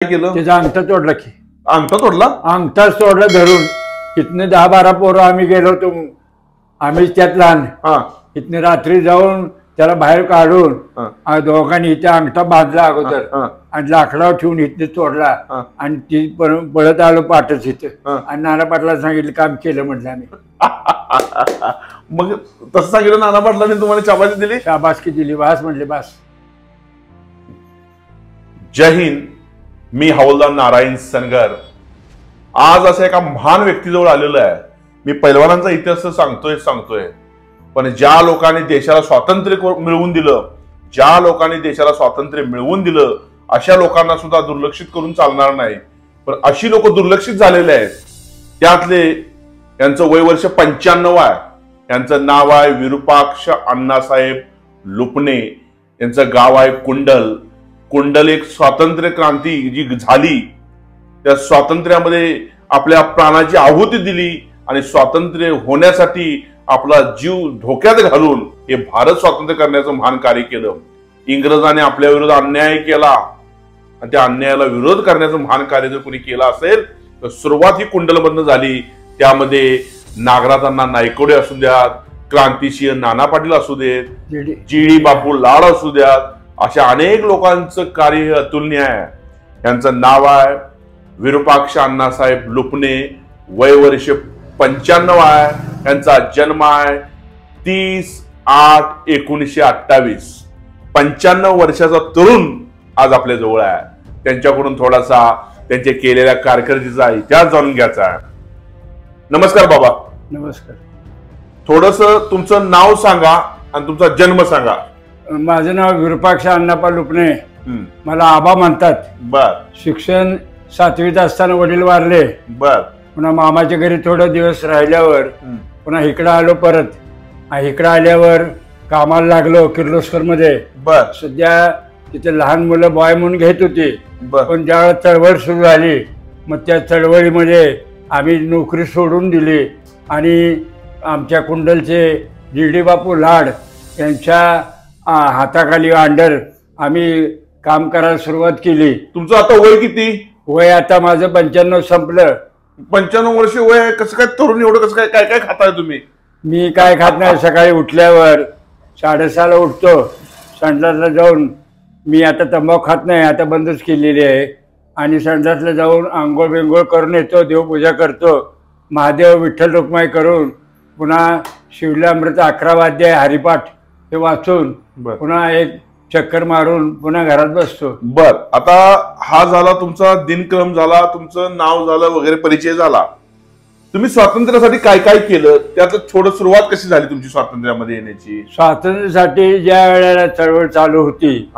केलं? त्याचा अंगठा तोडला की. अंगठा तोडला? अंगठाच तोडला धरून. इथने 10-12 पोरं आम्ही गेलो होतो, आम्हीच त्यात लहान. इथने रात्री जाऊन त्याला बाहेर काढून दोघांनी इथे अंगठा बांधला अगोदर आणि लाकडावर ठेवून इथने तोडला आणि ती पळत आलो पाठच इथं आणि नाना पाटला सांगितलं काम केलं म्हटलं आम्ही. मग तसं सांगितलं नाना पाटलांनी तुम्हाला शाबासकी दिली? शाबासकी दिली. वास म्हटले बास. जय हिंद. मी हवालदार नारायण सनगर आज अशा एका महान व्यक्तीजवळ आलेलो आहे. मी पैलवानांचा इतिहास सांगतोय पण ज्या लोकांनी देशाला स्वातंत्र्य मिळवून दिलं, ज्या लोकांनी देशाला स्वातंत्र्य मिळवून दिलं अशा लोकांना सुद्धा दुर्लक्षित करून चालणार नाही. पण अशी लोक दुर्लक्षित झालेले आहेत. त्यातले यांचं वय वर्ष 95 आहे. यांचं नाव आहे विरूपाक्ष अण्णासाहेब लुपणे. यांचं गाव आहे कुंडल. कुंडल एक स्वातंत्र्य क्रांती जी झाली त्या स्वातंत्र्यामध्ये आपल्या प्राणाची आहुती दिली आणि स्वातंत्र्य होण्यासाठी आपला जीव धोक्यात घालून हे भारत स्वातंत्र्य करण्याचं महान कार्य केलं. इंग्रजाने आपल्या विरोधात अन्याय केला आणि त्या अन्यायाला विरोध करण्याचं महान कार्य जर कोणी केलं असेल तर सुरुवात ही कुंडलमधनं झाली. त्यामध्ये नागराज अण्णा नायकवडे असू द्यात, क्रांतिसिंह नाना पाटील असू देत, जी.डी. बापू लाड असू द्यात, अशा अनेक लोकांचं कार्य अतुलनीय आहे. यांचं नाव आहे विरूपाक्ष अण्णासाहेब लुपणे. वय वर्ष 95 आहे. यांचा जन्म आहे 30/8/1928. 95 वर्षाचा तरुण आज आपल्या जवळ आहे. त्यांच्याकडून थोडासा त्यांच्या केलेल्या कारकिर्दीचा इतिहास जाणून घ्यायचा आहे. नमस्कार बाबा. नमस्कार. थोडस तुमचं नाव सांगा आणि तुमचा जन्म सांगा. माझं नाव विरूपाक्ष अण्णापा लुपणे. मला आबा म्हणतात. बर. शिक्षण 7वीत असताना वडील वारले. बर. पुन्हा मामाच्या घरी थोडे दिवस राहिल्यावर पुन्हा इकडं आलो परत. इकडं आल्यावर कामाला लागलो किर्लोस्कर मध्ये. बर. सध्या तिथे लहान मुलं बॉय म्हणून घेत होती. पण ज्यावेळेस चळवळ सुरू झाली मग त्या चळवळीमध्ये आम्ही नोकरी सोडून दिली आणि आमच्या कुंडलचे जी.डी. बापू लाड यांच्या हाताखाली अंडर आम्ही काम करायला सुरुवात केली. तुमचं आता वय किती? वय आता माझं 95 संपलं. 95 वर्ष वय आहे. कसं काय तरुण एवढं कसं काय काय काय खाताय तुम्ही? मी काय खात नाही. सकाळी उठल्यावर 6:30ला उठतो. संडासला जाऊन मी आता तंबाखू खात नाही, आता बंदच केलेली आहे. आणि संडासला जाऊन आंघोळ बिंघोळ करून येतो, देवपूजा करतो, महादेव विठ्ठल रुक्माई करून पुन्हा शिवलामृत 11 वाद्य हरिपाठ हे वाचून पुन्हा एक चक्कर मारून पुन्हा घरात बसतो. बर. आता हा झाला तुमचा दिनक्रम झाला, तुमचं नाव झालं वगैरे, परिचय झाला. तुम्ही स्वातंत्र्यासाठी काय काय केलं त्यात थोडं सुरुवात कशी झाली तुमची स्वातंत्र्यामध्ये येण्याची? स्वातंत्र्यासाठी ज्या वेळेला चळवळ चालू होती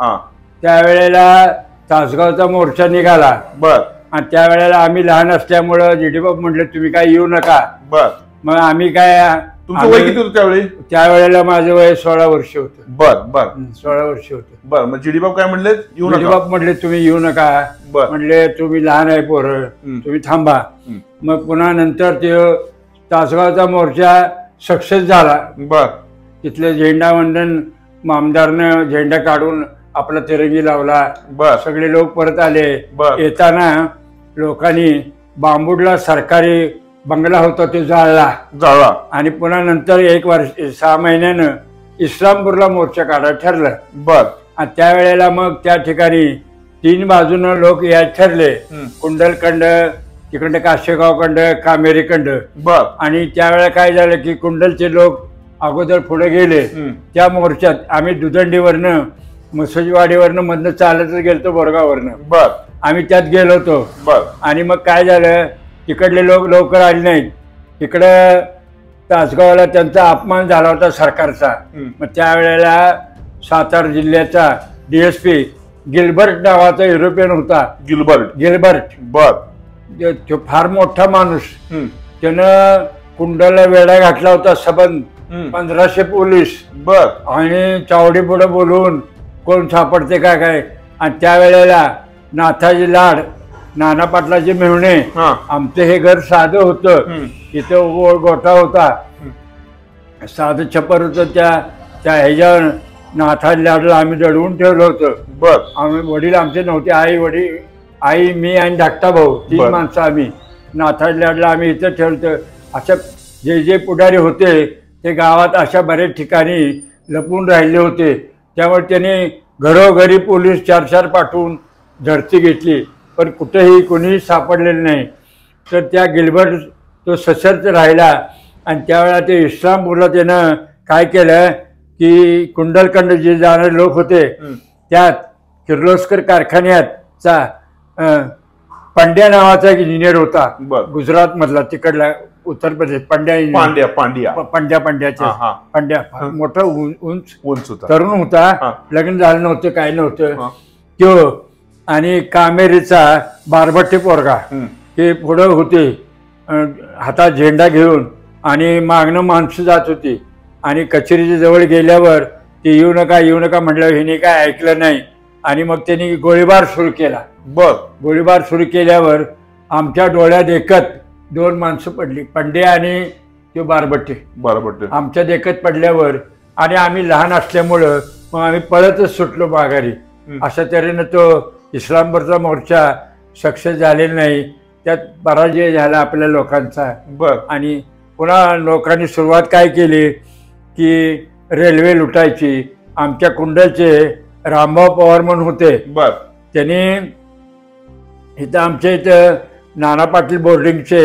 त्यावेळेला तासगावचा मोर्चा निघाला. बर. आणि त्यावेळेला आम्ही लहान असल्यामुळं जी.डी. बापू म्हटले तुम्ही काय येऊ नका. बर. मग आम्ही काय. तुमचं वय किती होतं त्यावेळी? त्यावेळेला माझं वय 16 वर्ष होतं. बर बर. 16 वर्ष होतं. बर. मग जी.डी. बापू काय म्हणले? जी.डी. बापू म्हटले तुम्ही येऊ नका. म्हटले तुम्ही लहान आहे पोरं, तुम्ही थांबा. मग पुन्हा नंतर ते तासगावचा मोर्चा सक्सेस झाला. बर. तिथले झेंडा वंदन आमदारनं झेंडा काढून आपला तिरंगी लावला. बर. सगळे लोक परत आले. येताना लोकांनी बांबुडला सरकारी बंगला होता तो जाळला. आणि पुन्हा नंतर 1 वर्ष 6 महिन्यानं इस्लामपूरला मोर्चा काढायला ठरलं. बर. आणि त्यावेळेला मग त्या ठिकाणी 3 बाजूनं लोक यायला ठरले. कुंडलखंड, तिकडं काशेगावखंड, कामेरीखंड. बर. आणि त्यावेळेला काय झालं की कुंडलचे लोक अगोदर पुढे गेले. त्या मोर्चात आम्ही दुदंडीवरनं मुसजवाडीवरनं मधनं चालतच गेलतो बोरगाववरनं. बर. आम्ही त्यात गेलो होतो. बर. आणि मग काय झालं तिकडले लोक लवकर आले नाहीत. तिकडं तासगावला त्यांचा अपमान झाला होता सरकारचा. मग त्यावेळेला सातारा जिल्ह्याचा DSP गिल्बर्ट नावाचा युरोपियन होता. गिल्बर्ट. बर. तो फार मोठा माणूस. त्यानं कुंडला वेढा घातला होता सबंध 1500 पोलीस. बर. आणि चावडी पुढे बोलून कोण सापडते का काय. आणि त्यावेळेला नाथाजी लाड, नाना पाटलाचे मेहुणे, आमचं हे घर साधं होतं. इथं गोठा होता, साधं छप्पर होतं. त्या ह्याच्यावर नाथाजी लाडला आम्ही दडवून ठेवलं होतं. बर. आम्ही वडील आमचे नव्हते, आई वडील आई, मी आणि धाकटा भाऊ, 3 बरं. माणसं आम्ही. नाथाडला आम्ही इथं ठेवतो. अशा जे पुढारी होते ते गावात अशा बऱ्याच ठिकाणी लपून राहिले होते. त्यामुळे त्याने घरोघरी पोलीस 4-4 पाठवून झडती घेतली, पण कुठेही कोणीही सापडलेलं नाही. तर त्या गिल्बर्ट तो सशर्त राहिला. आणि त्यावेळेला ते इस्लामपूरला त्यानं काय केलं की कुंडलखंड जे जाणारे लोक होते त्यात किर्लोस्कर कारखान्याचा पंड्या नावाचा एक इंजिनियर होता, गुजरात मधला, तिकडला उत्तर प्रदेश. पंड्या मोठा उंच तरुण होता, लग्न झालं नव्हतं, काही नव्हतं तो. आणि कामेरीचा बारबट्टे पोरगा ते पुढं होते, हातात झेंडा घेऊन, आणि मागणं माणसं जात होती. आणि कचेरीच्या जवळ गेल्यावर ते येऊ नका म्हटलं, हिने काय ऐकलं नाही. आणि मग त्यांनी गोळीबार सुरू केला. गोळीबार सुरू केल्यावर आमच्या डोळ्यात एकत 2 माणसं पडली, पंड्या आणि ते बारबट्टे. आमच्या देखत पडल्यावर, आणि आम्ही लहान असल्यामुळं मग आम्ही पळतच सुटलो माघारी. अशा तऱ्हेनं तो इस्लामपूरचा मोर्चा सक्सेस झालेला नाही, त्यात पराजय झाला आपल्या लोकांचा. आणि पुन्हा लोकांनी सुरुवात काय केली की रेल्वे लुटायची. आमच्या कुंडलचे रामभाऊ पवार म्हणून होते, त्यांनी इथं आमच्या इथं नाना पाटील बोर्डिंगचे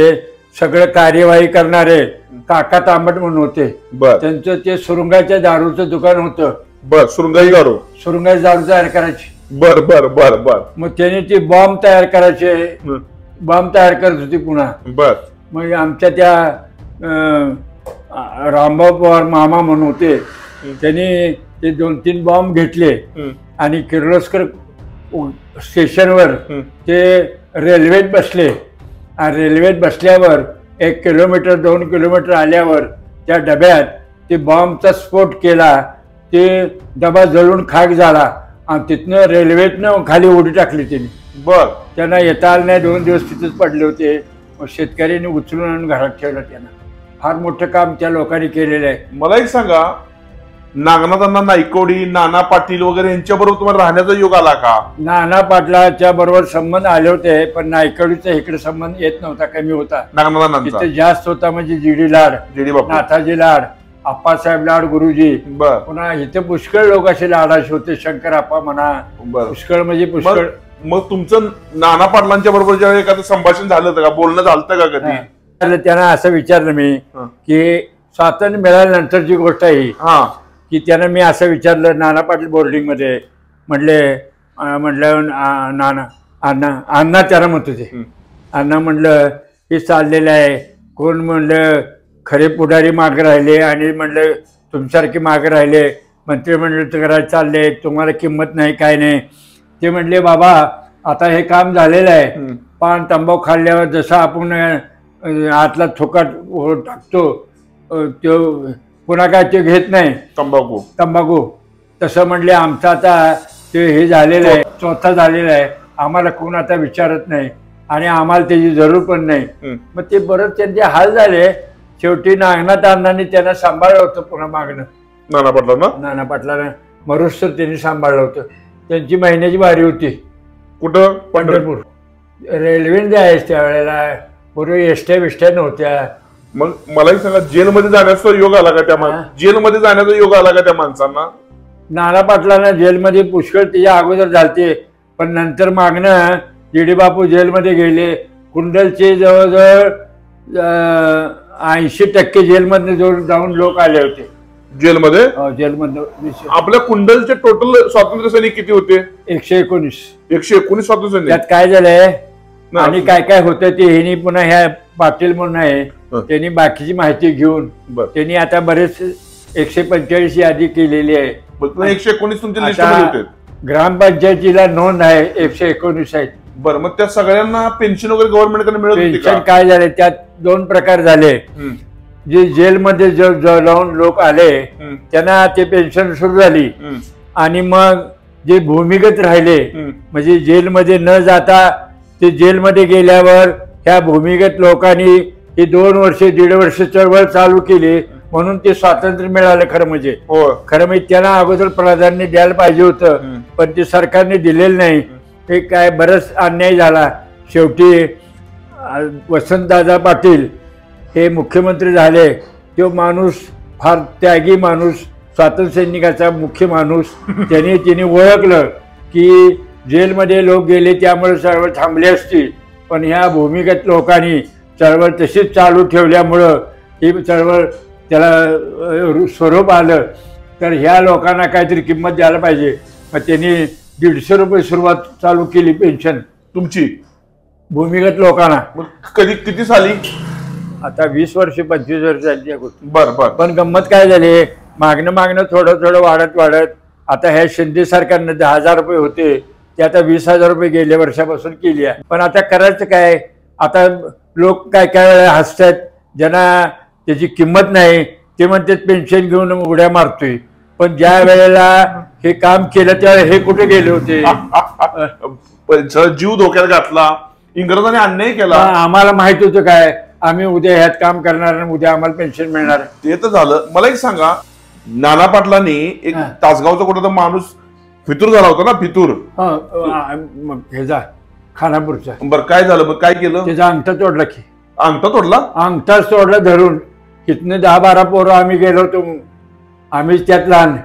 सगळं कार्यवाही करणारे काका तांबट म्हणून होते. त्यांचं ते सुरुंगाच्या दारूचं दुकान होतं. सुरुंगाई दारू तयार करायची. मग त्याने ती बॉम्ब तयार करायचे, बॉम्ब तयार करत होती पुन्हा. मग आमच्या त्या रामभाऊ पवार मामा म्हणून होते, त्यांनी ते 2-3 बॉम्ब घेतले आणि किर्लोस्कर स्टेशनवर ते रेल्वेत बसले. रेल्वेत बसल्यावर 1 किलोमीटर 2 किलोमीटर आल्यावर त्या डब्यात ते बॉम्बचा स्फोट केला. ते डबा जळून खाक झाला आणि तिथनं रेल्वेतनं खाली उडी टाकली त्यांनी. त्यांना येता आलं नाही, 2 दिवस तिथंच पडले होते. मग शेतकऱ्यांनी उचलून आणून घरात ठेवलं. त्यांना फार मोठं काम त्या लोकांनी केलेलं आहे. मला एक सांगा, नागनाथांना नायकवडी, नाना पाटील वगैरे यांच्याबरोबर तुम्हाला राहण्याचा योग आला का? नाना पाटलाच्या बरोबर संबंध आले होते, पण नायकवडीचा इकडे संबंध येत नव्हता, कमी होता. नागनाथांचा इथे जास्त होता म्हणजे जीडी लाड, नाथाजी लाड, आप्पासाहेब लाड गुरुजी. पुन्हा इथे पुष्कळ लोक असे लाडाचे होते, शंकर आप्पा म्हणा, पुष्कळ म्हणजे पुष्कळ. मग तुमचं नाना पाटलांच्या बरोबर ज्यावेळी एखादं संभाषण झालं होतं का, बोलणं झालं का कधी? त्यांना असं विचारलं मी की स्वातंत्र्य मिळाल्यानंतरची गोष्ट आहे की त्यांना मी असं विचारलं नाना पाटील बोर्डिंग मध्ये, म्हटलं नाना अण्णा त्याला म्हणत होते. अण्णा म्हटलं हे चाललेलं आहे, कोण म्हणलं खरे पुढारी मागे राहिले आणि म्हणलं तुमच्यासारखे मागे राहिले, मंत्रिमंडळ करायला चालले, तुम्हाला किंमत नाही काय नाही. ते म्हणले बाबा आता हे काम झालेलं आहे, पान तंबाखू खाल्ल्यावर जसं आपण आतला थोकाट टाकतो तो पुन्हा काय ते घेत नाही तंबाखू, तसं म्हणले आमचं आता ते हे झालेलं आहे, चौथा झालेला आहे, आम्हाला कोण आता विचारत नाही आणि आम्हाला त्याची जरूर पण नाही. मग ते बरंच त्यांचे हाल झाले. शेवटी नागनाथ अण्णांनी त्यांना सांभाळलं होतं पुन्हा मागणं. नाना पाटलांना मरुस्तर त्यांनी सांभाळलं होतं. त्यांची महिन्याची बारी होती. कुठं? पंढरपूर. रेल्वेने जायचं त्यावेळेला, पूर्वी एसट्या बिष्ट्या नव्हत्या. मग मलाही सांगा, जेलमध्ये जाण्याचा योग आला का त्या जेलमध्ये जाण्याचा योग आला का त्या माणसांना? नाना पाटलांना जेलमध्ये पुष्कळ त्याच्या अगोदर झालते, पण नंतर मागणं जीडी बापू जेलमध्ये गेले. कुंडलचे जवळजवळ 80% जेलमधले जाऊन लोक आले होते जेलमध्ये. आपल्या कुंडलचे टोटल स्वातंत्र्य सैनिक किती होते? 119 स्वातंत्र्य सैनिक. त्यात काय झालंय आणि काय काय होतं ते हिनी पुन्हा ह्या पाटील म्हणून आहे, त्यांनी बाकीची माहिती घेऊन त्यांनी आता बरेच 145 यादी केलेली आहे. 119 तुमच्या लिस्टमध्ये होते. ग्रामपंचायतीला नोंद आहे 119 आहेत. बरं, मग त्या सगळ्यांना पेन्शन वगैरे गव्हर्नमेंटकडे मिळत होती का? पेन्शन काय झाले त्यात 2 प्रकार झाले. जे जेलमध्ये जाऊन लोक आले त्यांना ते पेन्शन सुरू झाली, आणि मग जे भूमिगत राहिले म्हणजे जेलमध्ये न जाता ते जेलमध्ये गेल्यावर ह्या भूमिगत लोकांनी ही 2 वर्ष 1.5 वर्ष चळवळ चालू केली, म्हणून ते स्वातंत्र्य मिळालं. खरं म्हणजे त्यांना अगोदर प्राधान्य द्यायला पाहिजे होतं, पण ते सरकारने दिलेलं नाही. हे काय बरंच अन्याय झाला. शेवटी वसंतदादा पाटील हे मुख्यमंत्री झाले. तो माणूस फार त्यागी माणूस, स्वातंत्र्य सैनिकाचा मुख्य माणूस. तिने ओळखलं की जेलमध्ये लोक गेले त्यामुळे चळवळ थांबली असती, पण ह्या भूमिगत लोकांनी चळवळ तशीच चालू ठेवल्यामुळं ही चळवळ त्याला स्वरूप आलं. तर ह्या लोकांना काहीतरी किंमत द्यायला पाहिजे. मग त्यांनी 150 रुपये सुरुवात चालू केली पेन्शन तुमची भूमिगत लोकांना. कधी किती साली? आता 20 वर्ष 25 वर्ष झाली या गोष्टी. बर बर. पण गंमत काय झाली, मागणं थोडं वाढत आता ह्या शिंदे सरकारनं 10,000 रुपये होते ते आता 20,000 रुपये गेल्या वर्षापासून केली आहे. पण आता करायचं काय, आता लोक काय वेळा हसतात, ज्यांना त्याची किंमत नाही ते म्हणतात पेन्शन घेऊन उड्या मारतोय. पण ज्या वेळेला हे काम केलं त्यावेळेला हे कुठे गेले होते? जीव धोक्यात घातला, इंग्रजांनी अन्याय केला. आम्हाला माहित होतं काय, आम्ही उद्या ह्यात काम करणार आणि उद्या आम्हाला पेन्शन मिळणार. ते तर झालं. मला एक सांगा, नाना पाटलांनी एक तासगावचा कुठं माणूस फितूर झाला होता ना, फितूर ह्याचा खानापूरचा. बरं, काय झालं मग? काय केलं? त्याचा अंगठा तोडला की. अंगठा तोडला? अंगठा तोडला धरून. इथनं 10-12 पोरं आम्ही गेलो होतो, आम्हीच त्यात लहान.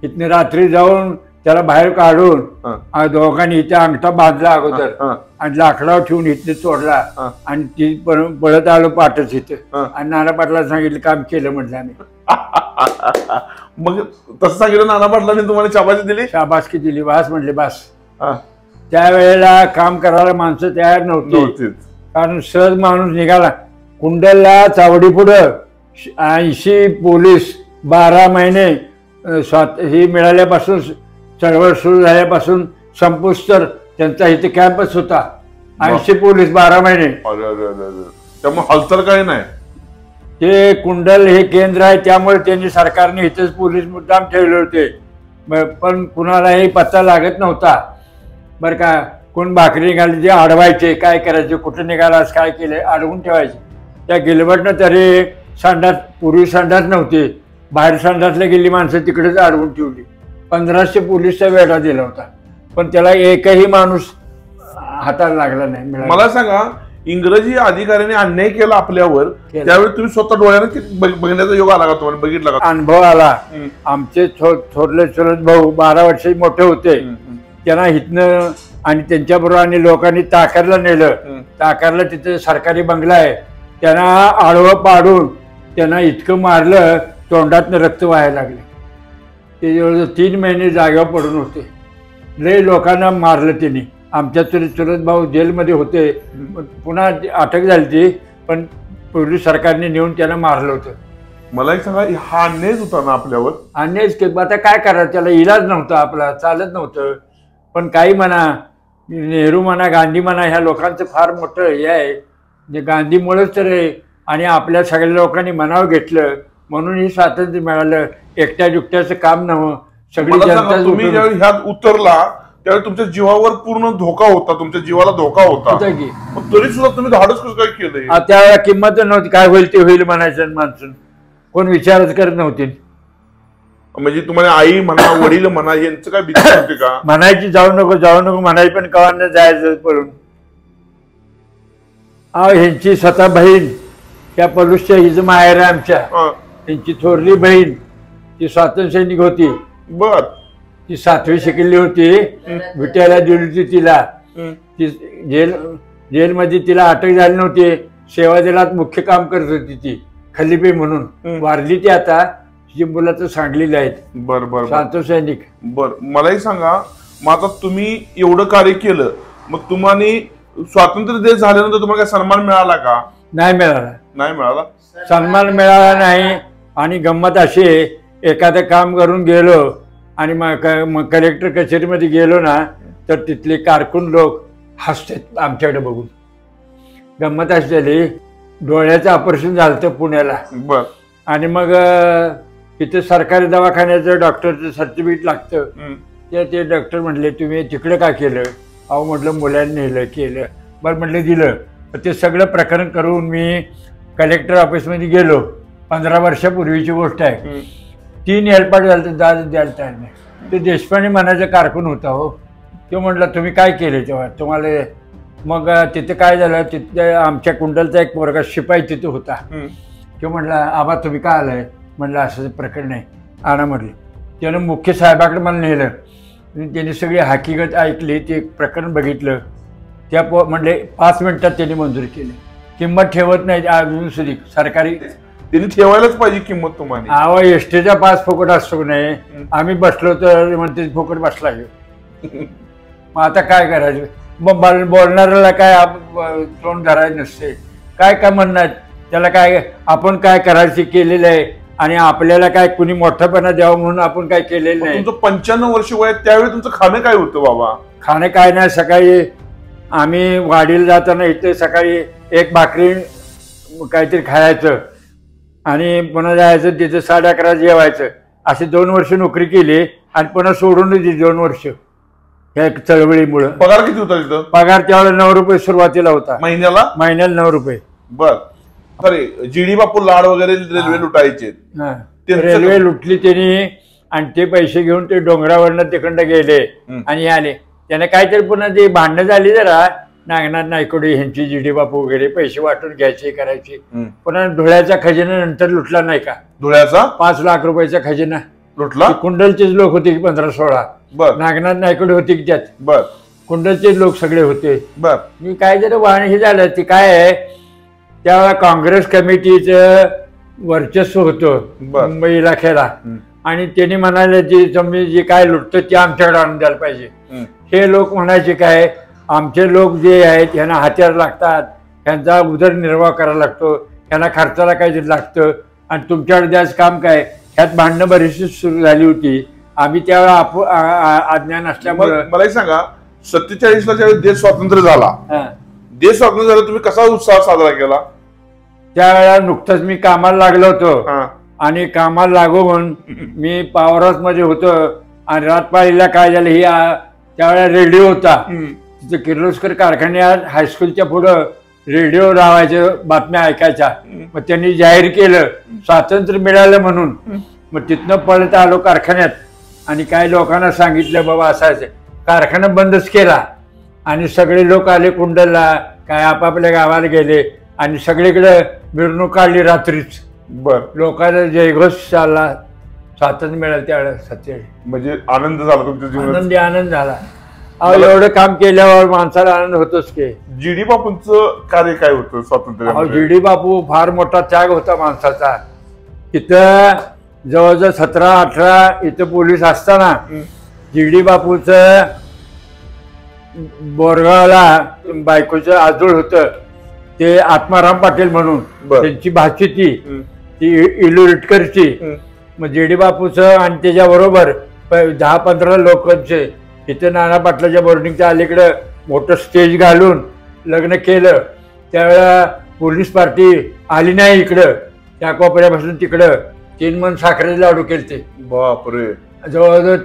इथनं रात्री जाऊन त्याला बाहेर काढून दोघांनी इथे अंगठा बांधला अगोदर आणि लाकडावर ठेवून इथने तोडला आणि ती पळत आलो पाठच इथं आणि नाना पाटला सांगितलं काम केलं म्हटलं आम्ही. मग तसं सांगितलं नाना पाटलांनी तुम्हाला शाबासकी दिली? शाबासकी दिली, बास म्हटले बास. त्यावेळेला काम करायला माणसं तयार नव्हती, कारण सहज माणूस निघाला. कुंडलला चावडी पुढं 80 पोलीस 12 महिने हे मिळाल्यापासून, चळवळ सुरू झाल्यापासून संपुष्टर त्यांचा इथे कॅम्पस होता. 80 पोलीस 12 महिने. त्यामुळे हालचाल काही नाही. ते कुंडल हे केंद्र आहे, त्यामुळे त्यांनी सरकारने इथेच पोलीस मुद्दाम ठेवले होते. पण कुणालाही पत्ता लागत नव्हता बरं का. कोण भाकरी निघाली ते अडवायचे, काय करायचे, कुठं निघालास, काय केले, अडवून ठेवायचे. त्या गिलबटनं तरी संडास, पूर्वी संडास नव्हते, बाहेर संडासला गेली माणसं तिकडेच अडवून ठेवली. 1500 पोलीसचा वेढा दिला होता, पण त्याला एकही माणूस हाताला लागला नाही. मला सांगा, इंग्रजी अधिकाऱ्यांनी अन्याय केला आपल्यावर, त्यावेळी तुम्ही स्वतः डोळ्याने बघण्याचा योग आला का तुम्हाला? बघितला का? अनुभव आला. आमचे थोरले चुलत भाऊ 12 वर्ष मोठे होते, त्यांना इथनं आणि त्यांच्याबरोबर आणि लोकांनी ताकारला नेलं. ताकारला तिथे सरकारी बंगला आहे, त्यांना आडवं पाडून त्यांना इतकं मारलं, तोंडातनं रक्त व्हायला लागले. ते जवळजवळ 3 महिने जागेवर पडून होते. लय लोकांना मारलं त्यांनी. आमच्या चुलत भाऊ जेलमध्ये होते, पुन्हा अटक झाली ती, पण पूर्वी सरकारने नेऊन त्यांना मारलं होतं. मला एक सांगा, हा अन्यायच होता ना आपल्यावर? अन्यायच की. आता काय करायचं, त्याला इलाज नव्हता, आपला चालत नव्हतं. पण काही म्हणा, नेहरू म्हणा, गांधी म्हणा, ह्या लोकांचं फार मोठं हे आहे. म्हणजे गांधीमुळेच तर आहे आणि आपल्या सगळ्या लोकांनी मनावर घेतलं म्हणून हे स्वातंत्र्य मिळालं. एकट्या जुकट्याचं काम नव्हतं, सगळी जनता. तुम्ही ज्यावेळी ह्यात उतरला त्यावेळी तुमच्या जीवावर पूर्ण धोका होता, तुमच्या जीवाला धोका होता की, तरी सुद्धा तुम्ही धाडस कसं काय केलं? त्यावेळेला किंमत नव्हती, काय होईल ते होईल म्हणायचं माणसून, कोण विचारच करत नव्हते. म्हणजे तुम्हाला आई म्हणा, वडील म्हणा, यांचं काय भीती होती का? म्हणायची जाऊ नको म्हणायची, पण कवांना जायचं पळून. ह्यांची स्वतः बहीण त्या पलूसच्या हिचं माहेर आहे आमच्या, त्यांची थोरली बहीण ती स्वातंत्र्य सैनिक होती. बर. ती 7वी शिकलेली होती, विट्याला दिली होती तिला. ती जेलमध्ये तिला अटक झाली नव्हती, सेवा दलात मुख्य काम करत होती ती, खलिफे म्हणून. वारली ती आता, तिची मुलं तर सांगलेली आहेत. बर बर. स्वातंत्र्य सैनिक. बर. मलाही सांगा, मग आता तुम्ही एवढं कार्य केलं, मग तुम्हाला स्वातंत्र्य देश झाल्यानंतर तुम्हाला काय सन्मान मिळाला का? नाही मिळाला. नाही मिळाला. सन्मान मिळाला नाही. आणि गंमत अशी, एखादं काम करून गेलो आणि मग कलेक्टर कचेरीमध्ये गेलो ना, तर तिथले कारकून लोक हसतात आमच्याकडे बघून. गंमत अशी झाली, डोळ्याचं ऑपरेशन झालं होतं पुण्याला. बर. आणि मग तिथे सरकारी दवाखान्याचं डॉक्टरचं सर्टिफिकेट लागतं. ते डॉक्टर म्हटले तुम्ही तिकडे का केलं? अहो म्हटलं मुलांनी नेलं केलं. बरं म्हटलं दिलं. ते सगळं प्रकरण करून मी कलेक्टर ऑफिसमध्ये गेलो. 15 वर्षापूर्वीची गोष्ट आहे. 3 हेल्पाट झालं तर द्यायला तयार नाही. ते देशपांडे मनाचा कारकून होता हो. तो म्हटला तुम्ही काय केले तेव्हा तुम्हाला. मग तिथे काय झालं, तिथे आमच्या कुंडलचा एक पोरगा शिपाई तिथे होता. तो म्हटला आबा तुम्ही काय आलाय. म्हणलं असं प्रकरण आहे, आणा म्हटलं. त्यानं मुख्य साहेबाकडे मला नेलं. त्यांनी सगळी हकीकत ऐकली, ते प्रकरण बघितलं. त्या म्हणले 5 मिनिटात त्यांनी मंजूर केली. किंमत ठेवत नाही अजून सुधी सरकारी. त्यांनी ठेवायलाच पाहिजे किंमत तुम्हाला. आवा एसटीचा पास फुकट असतो नाही. आम्ही बसलो तर म्हणते फुकट बसला घेऊ. मग आता काय करायचं. मग बोलणाऱ्याला काय तोंड धरायचं नसते. काय काय म्हणणार त्याला. काय आपण काय करायचं केलेलं आहे आणि आपल्याला काय कुणी मोठेपणा द्यावं म्हणून आपण काय केलेलं नाही. तुमचं 95 वर्ष वय, त्यावेळी तुमचं खाणं काय होतं बाबा. खाणं काय नाही. सकाळी आम्ही वाडीला जाताना इथे सकाळी एक भाकरी काहीतरी खायचं आणि पुन्हा जायचं तिथे 11:30 जेवायचं. अशी 2 वर्ष नोकरी केली आणि पुन्हा सोडून दिली 2 वर्ष या चळवळीमुळे. पगार किती होता तिथं. पगार त्यावेळेला 9 रुपये सुरुवातीला होता. महिन्याला 9 रुपये. बर. अरे जीडी बापू लाड वगैरे रेल्वे लुटायचे. रेल्वे लुटली त्यांनी आणि ते पैसे घेऊन ते डोंगरावरनं तिकडं गेले आणि आले. त्याने काहीतरी पुन्हा ते भांडणं झाली जरा नागनाथ नायकोडे ह्यांची जीडी बापू वगैरे पैसे वाटून घ्यायचे करायचे. पुन्हा धुळ्याचा खजिना नंतर लुटला नाही का. धुळ्याचा 5 लाख रुपयाचा खजिना लुटला. कुंडलचेच लोक होते 15-16. बर. नागनाथ नायकोडे होते की त्यात. बर. कुंडलचे लोक सगळे होते. बर. मी काय जरा वाहन हे झालं ते काय आहे त्यावेळेला काँग्रेस कमिटीचं वर्चस्व होतं मुंबई इलाख्याला आणि त्यांनी म्हणाले जी जमीन जे काय लुटतं ते आमच्याकडे आणून द्यायला पाहिजे. हे लोक म्हणायचे काय आमचे लोक जे आहेत यांना हत्यार लागतात, यांचा उदरनिर्वाह करायला लागतो, यांना खर्चाला काहीतरी लागतं आणि तुमच्याकडे द्यायचं काम काय. ह्यात भांडणं बरीचशी सुरू झाली होती. आम्ही त्यावेळेला अज्ञान असल्यामुळे. मला सांगा 47ला ज्यावेळी देश स्वातंत्र्य झाला, देश स्वातंत्र्य झाला तुम्ही कसा उत्साह साजरा केला. त्यावेळेला नुकतंच मी कामाला लागलो होतो आणि कामाला लागू म्हणून मी पॉवर हाऊस मध्ये होतो आणि रातपाळीला काय झालं ही त्यावेळेला रेडिओ होता तिथे किर्लोस्कर कारखान्यात हायस्कूलच्या पुढं रेडिओ लावायचं बातम्या ऐकायच्या. मग त्यांनी जाहीर केलं स्वातंत्र्य मिळालं म्हणून. मग तिथनं पळत आलो कारखान्यात आणि काही लोकांना सांगितलं बाबा असायचं. कारखाना बंदच केला आणि सगळे लोक आले कुंडलला, काय आपापल्या गावाला गेले आणि सगळीकडे मिरवणूक काढली रात्रीच. बर. लोकांना जयघोष चालला. स्वातंत्र्य मिळालं त्यावेळेला 47. म्हणजे आनंद झाला तुमच्या जीवनात. आनंद झाला. एवढं काम केल्यावर माणसाला आनंद होतोच की. जीडी बापूंचं कार्य काय होतं स्वातंत्र्य. जीडी बापू फार मोठा त्याग होता माणसाचा. इथं जवळजवळ 17-18 इथं पोलीस असताना जीडी बापूच बोरगावला बायकोचं आजोळ होतं ते आत्माराम पाटील म्हणून त्यांची भाची ती इलुरिटकरची. मग जीडी बापूचं आणि त्याच्याबरोबर 10-15 लोकांचे इथं नाना पाटलाच्या बोर्डिंगच्या अलीकडं मोठं स्टेज घालून लग्न केलं. त्यावेळेला पोलीस पार्टी आली नाही इकडं. त्या कोपऱ्यापासून तिकडं 3 मन साखरेचे लाडू केले. बापरे. जवळजवळ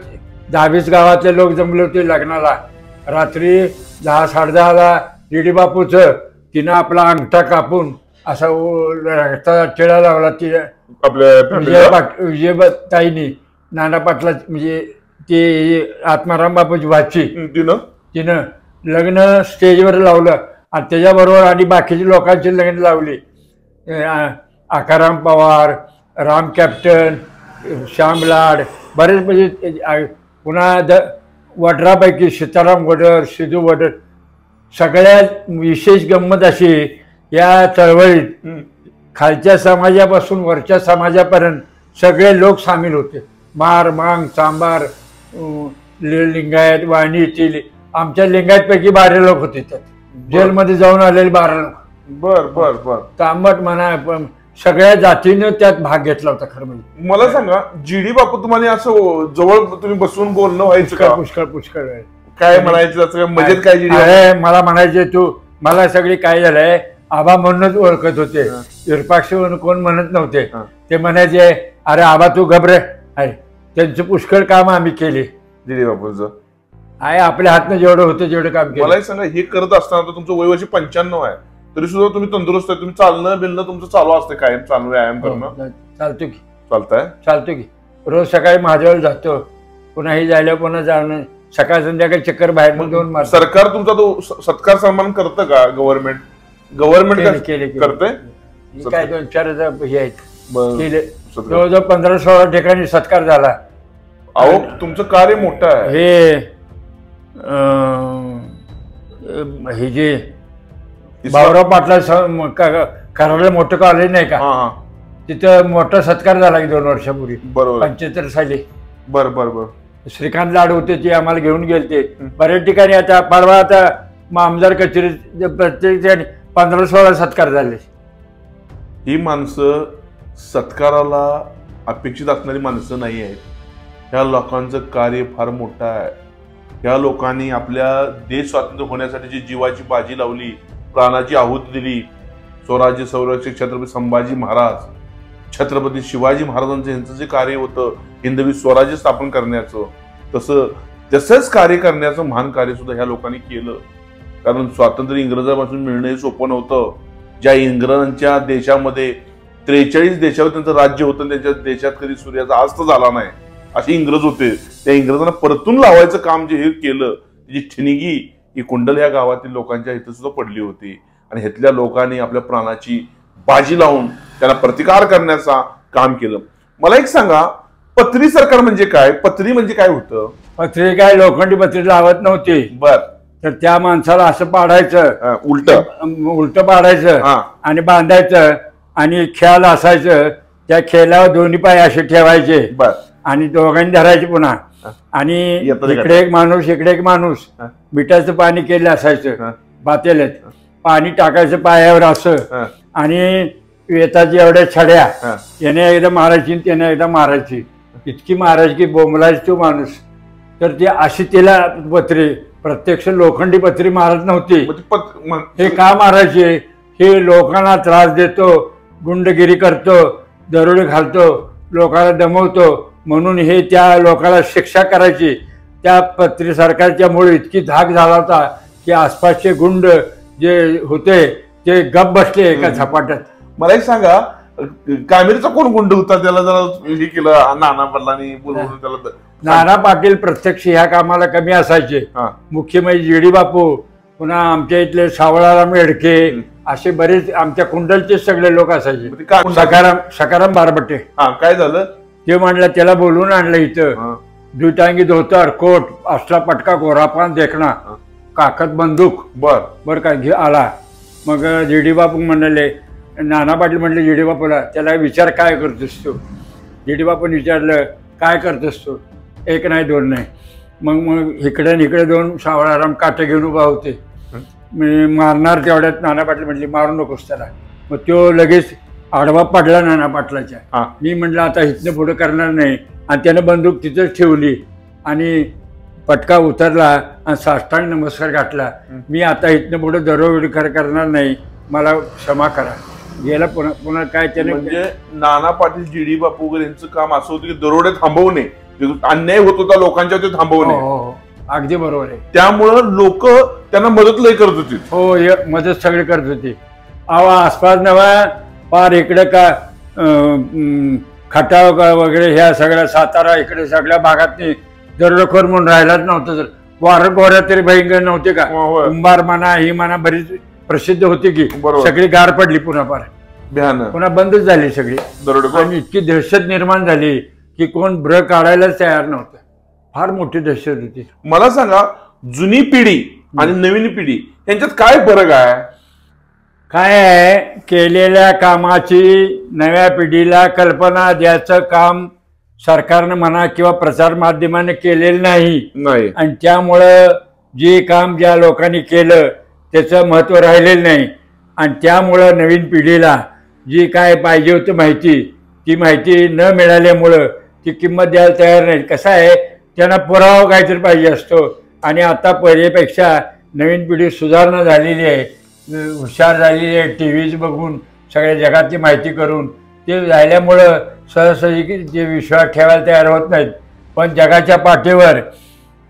10-20 गावातले लोक जमले होते लग्नाला. रात्री 10-10:30ला जीडी बापूचं तिनं आपला अंगठा कापून असा रक्ताचा टिळा लावला. ती आपल्या विजयताईनी नाना पाटला म्हणजे ते आत्माराम बापूची भाची तिनं लग्न स्टेजवर लावलं आणि त्याच्याबरोबर आणि बाकीच्या लोकांची लग्न लावली. आकाराम पवार, राम कॅप्टन, श्याम लाड, बरेच म्हणजे पुन्हा वडरापैकी सीताराम वडर, सिद्धू वडर. सगळ्यात विशेष गंमत अशी या चळवळीत खालच्या समाजापासून वरच्या समाजापर्यंत सगळे लोक सामील होते. मार मांग चांबार लिंगायत वाणी येथील आमच्या लिंगायतपैकी 12 लोक होते त्यात. जेलमध्ये जाऊन आलेले 12 लोक. बर बर बर. तांबट म्हणा सगळ्या जातीनं त्यात भाग घेतला होता. खरं म्हणजे मला सांगा जीडी बापू तुम्हाला असं जवळ तुम्ही बसून बोलणं व्हायचं का. पुष्कळ काय म्हणायचं मजेत काय जीडी मला म्हणायचे तू मला सगळी काय झालंय आबा म्हणूनच ओळखत होते. विरपाक्ष म्हणून कोण म्हणत नव्हते. ते म्हणायचे अरे आबा तू घबरे आहे. त्यांचं पुष्कळ काम आम्ही केले. जीडी बापूचं आहे आपल्या हातनं जेवढं होतं जेवढं काम केलं. मला सांगा हे करत असताना तुमचं वय वर्ष 95 आहे तरी सुद्धा तुम्ही तंदुरुस्त आहे. तुम्ही चालणं बिलणं तुमचं चालू असतं कायम चालू व्यायाम करणं. चालतो की चालतंय. रोज सकाळी महादेवाला जातो. पुन्हा हे जायला पुन्हा जाणं सकाळ संध्याकाळी चक्कर बाहेर जाऊन मारतो. सरकार तुमचा तो सत्कार सन्मान करतं का? गव्हर्नमेंट करते काय 2-4 हे आहेत केले. सत्कार. जवळजवळ 15-16 ठिकाणी सत्कार झाला. अहो तुमचं कार्य मोठं आहे. हे जे भाऊराव पाटला करायला मोठं कॉलेज नाही का, तिथं मोठा सत्कार झाला की 2 वर्षापूर्वी. बरोबर. 75 साली. बरोबर. श्रीकांत लाड होते ते आम्हाला घेऊन गेलते बऱ्याच ठिकाणी. आता परवा आता आमदार कचेरी प्रत्येक ठिकाणी 15-16 सत्कार झाले. ही माणसं सत्काराला अपेक्षित असणारी माणसं नाही आहेत. ह्या लोकांचं कार्य फार मोठं आहे. ह्या लोकांनी आपल्या देश स्वातंत्र्य होण्यासाठी जी जीवाची बाजी लावली, प्राणाची आहुती दिली. स्वराज्य संरक्षक छत्रपती संभाजी महाराज, छत्रपती शिवाजी महाराजांचं यांचं जे कार्य होतं हिंदवी स्वराज्य स्थापन करण्याचं, तसंच कार्य करण्याचं महान कार्य सुद्धा ह्या लोकांनी केलं. कारण स्वातंत्र्य इंग्रजांपासून मिळणं हे सोपं नव्हतं. ज्या इंग्रजांच्या देशामध्ये 43 देशावर त्यांचं राज्य होतं, त्यांच्या देशात कधी सूर्याचा अस्त झाला नाही असे इंग्रज होते. त्या इंग्रजांना परतून लावायचं काम जे हे केलं, त्याची ठिणगी ही कुंडल या गावातील लोकांच्या इथं सुद्धा पडली होती. आणि ह्यातल्या लोकांनी आपल्या प्राणाची बाजी लावून त्यांना प्रतिकार करण्याचा काम केलं. मला एक सांगा, पत्री सरकार म्हणजे काय? पत्री म्हणजे काय होतं? पत्री काय लोखंडी पत्री लावत नव्हती. बर. तर त्या माणसाला असं पाडायचं, उलट पाडायचं आणि बांधायचं आणि खेळ असायचं. त्या खेळावर दोन्ही पाय असे ठेवायचे आणि दोघांनी धरायचे पुन्हा. आणि इकडे एक माणूस इकडे एक माणूस मिठाचं पाणी केलं असायचं पातेल्यात. पाणी टाकायचं पायावर असं आणि वेताची एवढ्या छड्या याने एकदा मारायची त्याने एकदा मारायची. इतकी मारायची की बोंबलायची तो माणूस. तर ती अशी तिला पत्री, प्रत्यक्ष लोखंडी पत्री मारत नव्हती. हे का मारायचे? हे लोकांना त्रास देतो, गुंडगिरी करतो, दरोडे घालतो, लोकांना दमवतो म्हणून हे त्या लोकांना शिक्षा करायची. त्या पत्री सरकारच्यामुळे इतकी धाक झाला होता की आसपासचे गुंड जे होते ते गप बसले एका झपाट्यात. मला एक सांगा, कामेरीचा कोण गुंड होता? त्याला जरा हे केलं नाना पाटलांनी बोलवून त्याला. नाना पाटील प्रत्यक्ष ह्या कामाला कमी असायचे. मुख्य म्हणजे जीडी बापू, पुन्हा आमच्या इथले सावळाराम येडके, असे बरेच आमच्या कुंडलचे सगळे लोक असायचे. सकाराम बारबटे. काय झालं? ते म्हणलं त्याला बोलून आणलं इथं. दुटांगी धोतर, कोट, असला पटका, गोरापान देखणा, काकत बंदूक. बर का घे आला. मग जीडी बापू म्हणाले, नाना पाटील म्हणले जीडी बापूला, त्याला विचार काय करतोस तू? जीडी बापून विचारलं काय करतोस तू? 1 नाही 2 नाही. मग इकडे इकडे 2 सावळाराम काटे घेऊन उभा होते. मी मारणार तेवढ्यात नाना पाटील म्हटले मारू नकोस त्याला. मग तो लगेच आडवा पडला नाना पाटलाच्या. मी म्हटलं आता इथनं पुढे करणार नाही. आणि त्यानं बंदूक तिथंच ठेवली आणि पटका उतरला आणि साष्टांग नमस्कार घातला. मी आता इथनं पुढे दरोडे करणार नाही, मला क्षमा करा. गेला पुन्हा काय त्याने. म्हणजे नाना पाटील, जीडी बापू वगैरे यांचं काम असं होतं की दरोडे थांबवणे, अन्याय होत होता लोकांच्या ते थांबवणे. अगदी बरोबर आहे. त्यामुळं लोक त्यांना मदत लय करत होती. हो, मदत सगळे करत होती. आसपास नवा पार इकडे का खटाव वगैरे ह्या सगळ्या सातारा इकडे सगळ्या भागात दरोडेखोर म्हणून राहिलाच नव्हतं. तर वारं गोऱ्या तरी भयंकर नव्हते का? कुंभार म्हणा, ही म्हणा बरीच प्रसिद्ध होती की. सगळी गार पडली पुन्हा बंदच झाली सगळी. आणि इतकी दहशत निर्माण झाली की कोण ब्र काढायलाच तयार नव्हतं. फार मोठी दहशत होती. मला सांगा, जुनी पिढी आणि नवीन पिढी यांच्यात काय फरक आहे? काय आहे, केलेल्या कामाची नव्या पिढीला कल्पना द्यायचं काम सरकारनं म्हणा किंवा प्रसार माध्यमाने केलेलं नाही. आणि त्यामुळं जे काम ज्या लोकांनी केलं त्याचं महत्त्व राहिलेलं नाही. आणि त्यामुळं नवीन पिढीला जी काय पाहिजे होती माहिती, ती माहिती न मिळाल्यामुळं ती किंमत द्यायला तयार नाही. कसं आहे, त्यांना पुरावा काहीतरी पाहिजे असतो. आणि आता पहिलेपेक्षा नवीन पिढी सुधारणा झालेली आहे, हुशार झालेली आहे. टी व्हीज बघून सगळ्या जगातली माहिती करून ते झाल्यामुळं सहजसहजी जे विश्वास ठेवायला तयार होत नाहीत. पण जगाच्या पाठीवर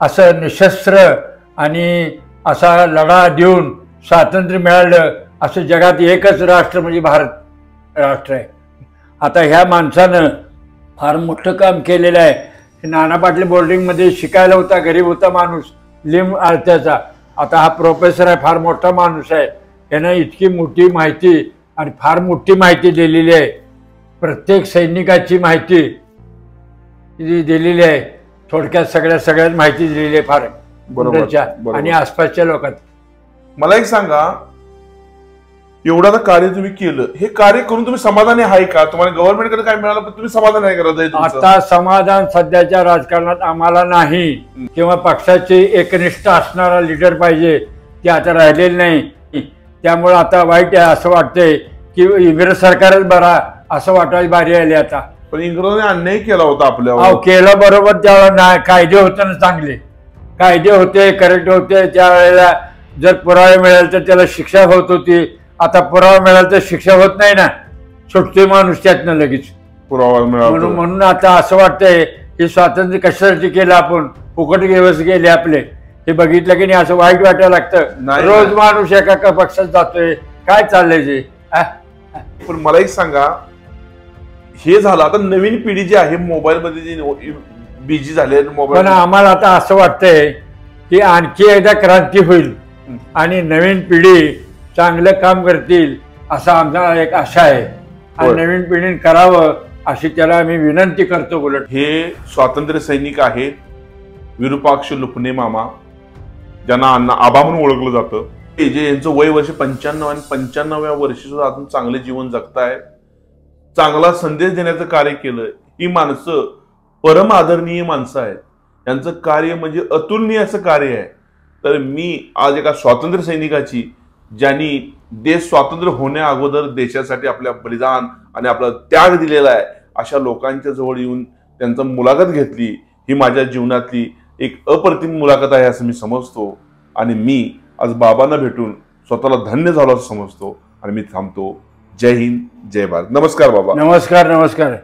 असं निशस्त्र आणि असा लढा देऊन स्वातंत्र्य मिळालं असं जगात एकच राष्ट्र म्हणजे भारत राष्ट्र आहे. आता ह्या माणसानं फार मोठं काम केलेलं आहे. नाना पाटील बोर्डिंगमध्ये शिकायला होता, गरीब होता माणूस, लिंब आळत्याचा. आता हा प्रोफेसर आहे, फार मोठा माणूस आहे. यानं इतकी मोठी माहिती आणि फार मोठी माहिती दिलेली आहे. प्रत्येक सैनिकाची माहिती दिलेली आहे. थोडक्यात सगळ्यात माहिती दिलेली आहे फार मुंबईच्या आणि आसपासच्या लोकांत. मला एक सांगा, एवढं कार्य तुम्ही केलं, हे कार्य करून तुम्ही समाधानी आहे का? तुम्हाला गव्हर्नमेंटकडे काय मिळालं पण तुम्ही समाधान आहे करत? आता समाधान सध्याच्या राजकारणात आम्हाला नाही, किंवा पक्षाची एकनिष्ठ असणारा लीडर पाहिजे, ते आता राहिलेलं नाही. त्यामुळे आता वाईट आहे असं वाटतंय की इंग्रज सरकारच बरा असं वाटायची बारी आली आता. पण इंग्रजांनी अन्याय केला होता आपल्यावर. केलं बरोबर, त्यावेळेला नाही कायदे होते ना, चांगले कायदे होते, करेक्ट होते. त्यावेळेला जर पुरावे मिळाले तर त्याला शिक्षा होत होती. आता पुरावा मिळाला तर शिक्षा होत नाही ना, सुटतोय माणूस त्यातनं लगेच. पुरावा मिळाला म्हणून आता असं वाटतंय की स्वातंत्र्य कशासाठी केलं आपण, फुकट दिवस गेले आपले. हे बघितलं की नाही असं वाईट वाटायला लागतं. रोज माणूस एका पक्षात जातोय, काय चाललंय ते. पण मला एक सांगा, हे झालं आता नवीन पिढी जी आहे मोबाईल मध्ये जी बिझी झाले मोबाईल, पण आम्हाला आता असं वाटतंय की आणखी एकदा क्रांती होईल आणि नवीन पिढी चांगलं काम करतील असा आमचा एक आशा आहे. आणि नवीन पिढीने करावं अशी त्याला आम्ही विनंती करतो. उलट हे स्वातंत्र्य सैनिक आहेत विरूपाक्ष लुपणे मामा, ज्यांना आबा म्हणून ओळखलं जातं. जे यांचं वय वर्ष 95 आणि 95व्या वर्षी सुद्धा अजून चांगले जीवन जगतायत, चांगला संदेश देण्याचं कार्य केलं. ही माणसं परम आदरणीय माणसं आहेत. यांचं कार्य म्हणजे अतुलनीय असं कार्य आहे. तर मी आज एका स्वातंत्र्य सैनिकाची, ज्यांनी देश स्वातंत्र्य होण्या अगोदर देशासाठी आपल्या बलिदान आणि आपला त्याग दिलेला आहे, अशा लोकांच्या जवळ येऊन त्यांचा मुलाखत घेतली. ही माझ्या जीवनातली एक अप्रतिम मुलाखत आहे असं मी समजतो. आणि मी आज बाबांना भेटून स्वतःला धन्य झालो असं समजतो. आणि मी थांबतो. जय हिंद, जय भारत. नमस्कार बाबा. नमस्कार.